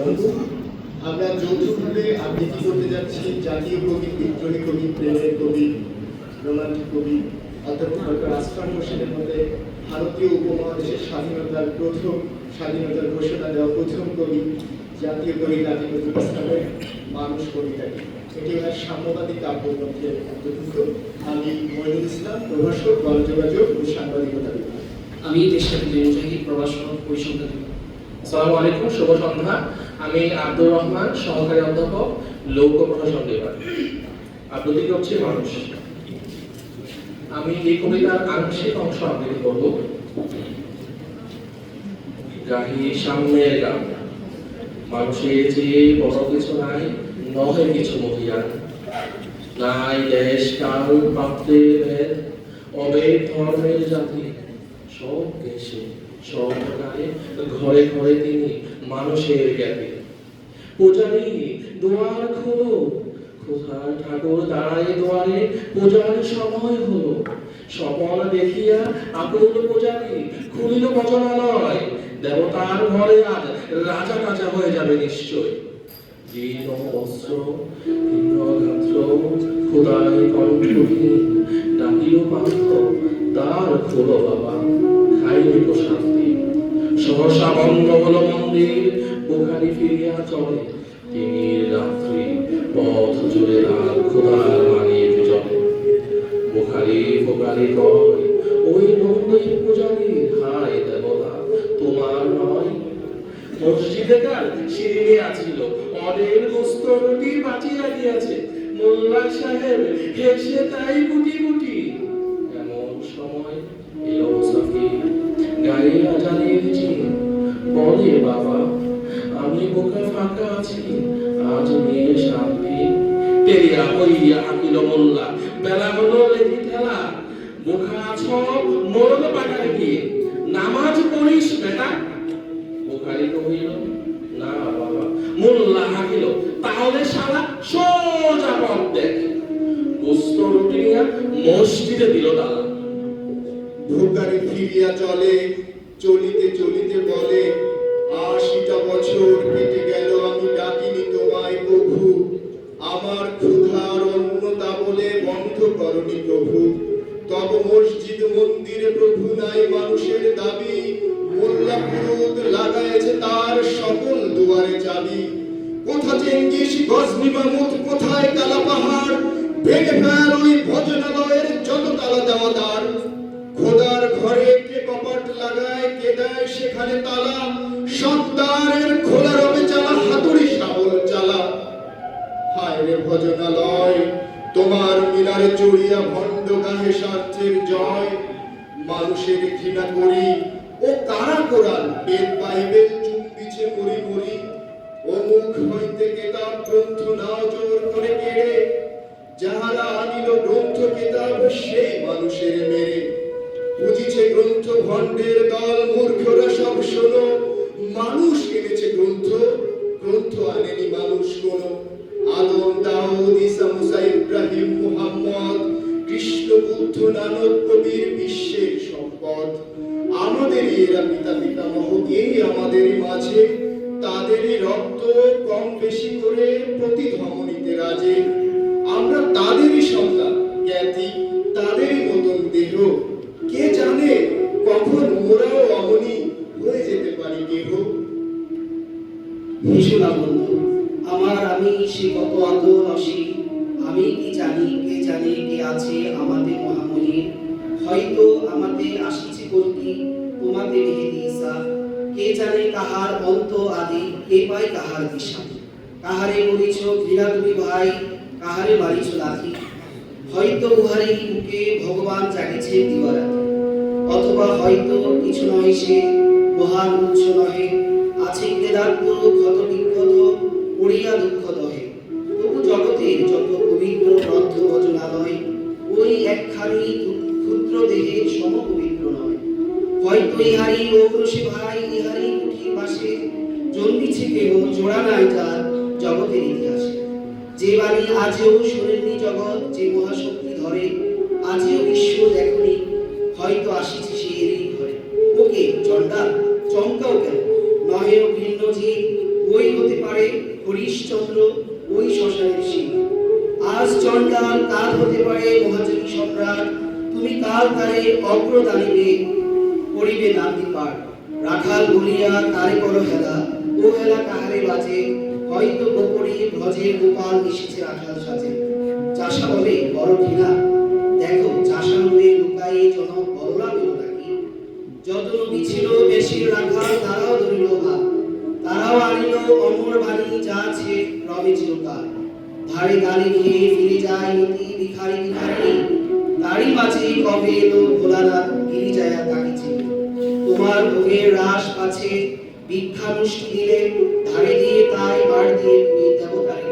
বন্ধু, আমরা যৌথভাবে আবৃত্তি করতে যাচ্ছি জাতীয় কবি, বিদ্রোহী কবি, প্রেমের কবি, রোমান্টিক কবি অধ্যাপক ডক্টর আসফাক হোসেনের মধ্যে ভারতীয় উপমহাদেশের স্বাধীনতার ঘোষণা দেওয়া প্রথম কবি, জাতীয় কবি কাজী নজরুল ইসলামের মানুষ কবিতাটি। এটি ওনার সাম্যবাদী কাব্যগ্রন্থে অন্তর্ভুক্ত। আমি মইনুল ইসলাম, প্রভাষক, গণযোগাযোগ ও সাংবাদিকতা বিভাগ। আমি দেশের মুজাহিদ, প্রভাষক, পরিসংখ্যান বিভাগ। আসসালামু আলাইকুম, শুভ সন্ধ্যা। আমি আব্দুর রহমান, সহকারী অধ্যাপক, লোক প্রশাসন বিভাগ। আবৃত্তি করছি মানুষ। আমি এই কবিতার আংশিক অংশ আবৃত্তি করব। গাহি সামনের গান, মানুষের যে বড় কিছু নাই, নহে কিছু মহিয়ান, নাই দেশ কাল পাত্রে ভেদ, অবেদ ধর্মের জাতি, সব দেশে সব প্রকারে ঘরে ঘরে তিনি মানুষের জ্ঞাতি। পূজারী দুয়ার খোলো, ক্ষুধার ঠাকুর দাঁড়ায় দুয়ারে, পূজার সময় হলো। স্বপন দেখিয়া আকুল পূজারী খুলিল বচনালয়, দেবতার ঘরে আজ রাজা কাজা হয়ে যাবে নিশ্চয়। জীর্ণ বস্ত্র, ভিন্ন গাত্র, ক্ষুধায় কণ্ঠহীন, ডাকিল পান্থ, দ্বার খোলো বাবা, খাইবে প্রশান্তি। সহসা বন্ধ হলো মন্দির, বুখারি ফিরিয়া চলে। তিমির রাত্রি, পথ জুড়ে লাল খোদার মানিয়ে জলে। বুখারি ফোকারি কয়, ওই নন্দী পূজারী, হায় দেবতা তোমার নয়। মসজিদে কাল শিরিনে আছিল, অনেক গোস্ত রুটি বাঁচিয়া গিয়াছে। মোল্লা সাহেব হেসে তাই গুটি গুটি। এমন সময় এলো মুসাফির, গায়ে আজানের চিন, বলে বাবা আমি বোকা ফাঁকা আছি, আজ নিয়ে শান্তি। তেরিয়া হইয়া হাকিল মোল্লা, বেলা হলো লেজি ঠেলা। বোকা আছো মরণ বাগানে গিয়ে, নামাজ পড়িস বেটা। বুখারী কহিল, না বাবা। মোল্লা হাকিল, তাহলে শালা সোজা পথ দেখ। গোস্ত রুটি নিয়ে মসজিদে দিল তালা। বুখারী ফিরিয়া চলে, চলিতে চলিতে বলে, ৮০টা বছর কেটে গেল আমি ডাকিনি তোমায় প্রভু। আমার ক্ষুধার অন্নতা বলে বন্ধ করনি প্রভু। তব মসজিদ মন্দিরে প্রভু নাই মানুষের দাবি। মোল্লা পুরুত লাগাইছে তার সকল দুয়ারে চাবি। কোথা চেঙ্গিস গজনি মামুদ, কোথায় কালা পাহাড়, ভেঙে ফেল ওই ভজনালয়ের যত তালা দেওয়া দ্বার। খোদার ঘরে কে কপাট লাগায়, কে দেয় সেখানে তালা। সন্তানের খোলা রবে চালা, হাতুড়ি শাবল চালা। হায় রে ভজনালয়, তোমার মিনারে চড়িয়া ভণ্ড গাহে স্বার্থের জয়। মানুষের ঘৃণা করি ও কারা কোরআন, বেদ বাইবেল চুম্বিছে মরি মরি। ও মুখ হইতে কেতাব গ্রন্থ নাও জোর করে কেড়ে, যাহারা আনিল গ্রন্থ কেতাব সেই মানুষের মেরে। বুঝিছে গ্রন্থ ভণ্ডের দল, মূর্খরা সব শোনো। মানুষ এনেছে গ্রন্থ, গ্রন্থ আনেনি মানুষ কোনো। আদম, দাউদ, ঈসা, মুসা, ইব্রাহিম, মুহাম্মদ, কৃষ্ণ, বুদ্ধ, নানক, কবির বিশ্বের সম্পদ। আমাদের এরা পিতা পিতামহ, এই আমাদের মাঝে। তাদেরই রক্ত কম বেশি করে প্রতি ধমনীতে রাজে। আমরা তাদেরই সন্তান, জ্ঞাতি, তাদেরই মতন দেহ। কে জানে কখন মোরাও অমনি হয়ে যেতে পারি কেহ। হেসো বন্ধু আমার, আমি সে কত আদর রসি। আমি কি জানি, কে জানে কে আছে আমাদের মহামহির। হয়তো আমাদের আসিছে কর্তী, তোমাদের মেহেদি ঈসা। কে জানে কাহার অন্ত আদি, কে পায় কাহার দিশা। কাহারে করিছ ঘৃণা তুমি ভাই, কাহারে মারিছ লাথি। হয়তো উহারই বুকে ভগবান জাগিছে দিবারাতি। অথবা হয়তো কিছু নয় সে, মহান উচ্চ নহে। আছে বেদান্ত ক্ষত বিক্ষত, পড়িয়া দুঃখ দহে। তবু জগতের যত পবিত্র গ্রন্থ ভজনালয়, ওই একখানি ক্ষুদ্র দেহে সম পবিত্র নয়। হয়তো ইহারি ঔরসে ভাই, ইহারি কুঠির পাশে জন্মিছে কেহ, জোড়া নাই যার জগতের ইতিহাসে। যে বাণী আজও শোনেননি জগৎ, যে মহাশক্তি ধরে আজও বিশ্ব দেখনি, হয়তো আসিছে সে এরই ঘরে। ওকে চন্ডা, চমকাও কেন, নহে ভিন্ন জীব, ওই হতে পারে হরিশ্চন্দ্র ওই শ্মশানের শিব। আজ চণ্ডাল, কাল হতে পারে মহাযোগী সম্রাট। তুমি কাল তারে অগ্রদানিবে করিবে নান্দি পাঠ। রাখাল বলিয়া তারে করো হেলা, ও হেলা কাহারে বাজে। হয়তো গোপরে ভজে গোপাল এসেছে রাখাল সাজে। চাষা বলে বড় ঘৃণা, দেখো চাষা হয়ে লুকায়ে জনক বলরা পেল নাকি। যত নবী ছিল বেশির রাখাল, তারাও ধরিল হাত। তারাও আনিল অমর বাণী, যা আছে রবে চিরকাল। ধারে গালি খেয়ে ফিরে যায় নীতি ভিখারি ভিখারি। তারই মাঝে কবে এলো ভোলানাথ গিরিজায়া তাকিছে। তোমার ভোগের রাস পাছে ভিক্ষা মুষ্টি দিলে, ধারে দিয়ে তাই বার দিয়ে তুমি দেবতারে